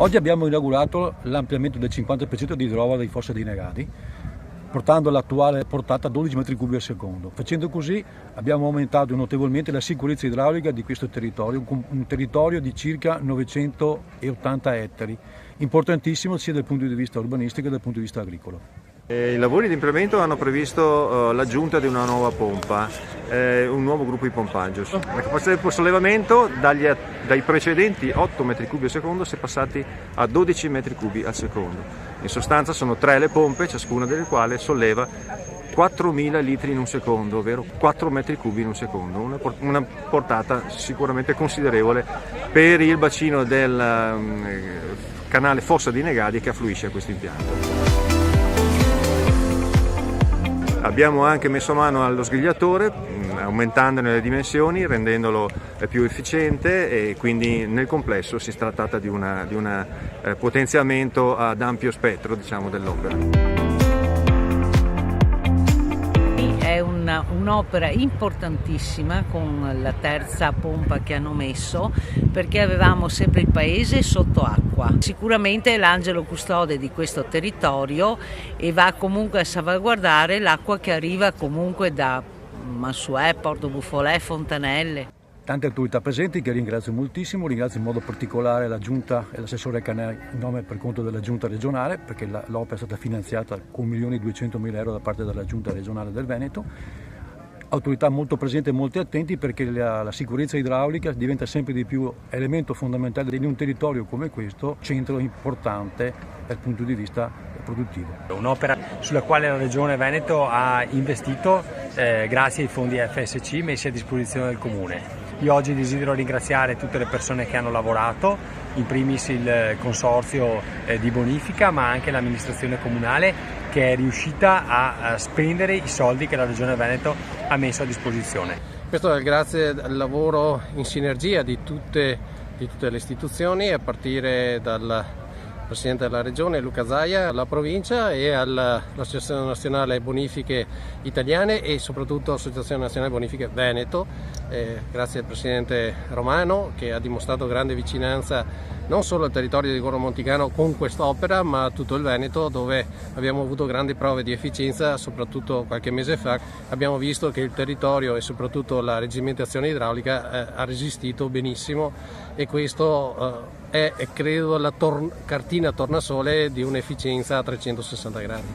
Oggi abbiamo inaugurato l'ampliamento del 50% di idrovora dei Fossa dei Negadi, portando l'attuale portata a 12 metri cubi al secondo. Facendo così abbiamo aumentato notevolmente la sicurezza idraulica di questo territorio, un territorio di circa 980 ettari, importantissimo sia dal punto di vista urbanistico che dal punto di vista agricolo. I lavori di implemento hanno previsto l'aggiunta di una nuova pompa, un nuovo gruppo di pompaggio. La capacità del sollevamento dai precedenti 8 metri cubi al secondo si è passati a 12 metri cubi al secondo. In sostanza sono 3 le pompe, ciascuna delle quali solleva 4.000 litri in un secondo, ovvero 4 metri cubi in un secondo, una portata sicuramente considerevole per il bacino del canale Fossa dei Negadi che affluisce a questo impianto. Abbiamo anche messo mano allo sgrigliatore, aumentandone le dimensioni, rendendolo più efficiente, e quindi nel complesso si è trattata di un potenziamento ad ampio spettro, diciamo, dell'opera. È un'opera importantissima con la terza pompa che hanno messo, perché avevamo sempre il paese sotto acqua. Sicuramente è l'angelo custode di questo territorio e va comunque a salvaguardare l'acqua che arriva comunque da Mansuè, Porto Buffolè, Fontanelle. Tante autorità presenti che ringrazio moltissimo, ringrazio in modo particolare la Giunta e l'assessore Canè in nome per conto della Giunta regionale, perché l'opera è stata finanziata con 1.200.000 euro da parte della Giunta regionale del Veneto. Autorità molto presenti e molto attenti, perché la sicurezza idraulica diventa sempre di più elemento fondamentale di un territorio come questo, centro importante dal punto di vista produttivo. Un'opera sulla quale la Regione Veneto ha investito grazie ai fondi FSC messi a disposizione del Comune. Io oggi desidero ringraziare tutte le persone che hanno lavorato, in primis il consorzio di bonifica, ma anche l'amministrazione comunale, che è riuscita a spendere i soldi che la Regione Veneto ha messo a disposizione. Questo è grazie al lavoro in sinergia di tutte le istituzioni, a partire dal Presidente della Regione Luca Zaia, alla provincia e all'Associazione Nazionale Bonifiche Italiane e soprattutto all'Associazione Nazionale Bonifiche Veneto, grazie al Presidente Romano, che ha dimostrato grande vicinanza non solo al territorio di Gorno Monticano con quest'opera, ma a tutto il Veneto, dove abbiamo avuto grandi prove di efficienza. Soprattutto qualche mese fa abbiamo visto che il territorio e soprattutto la reggimentazione idraulica ha resistito benissimo, e questo è credo la cartina tornasole di un'efficienza a 360 gradi.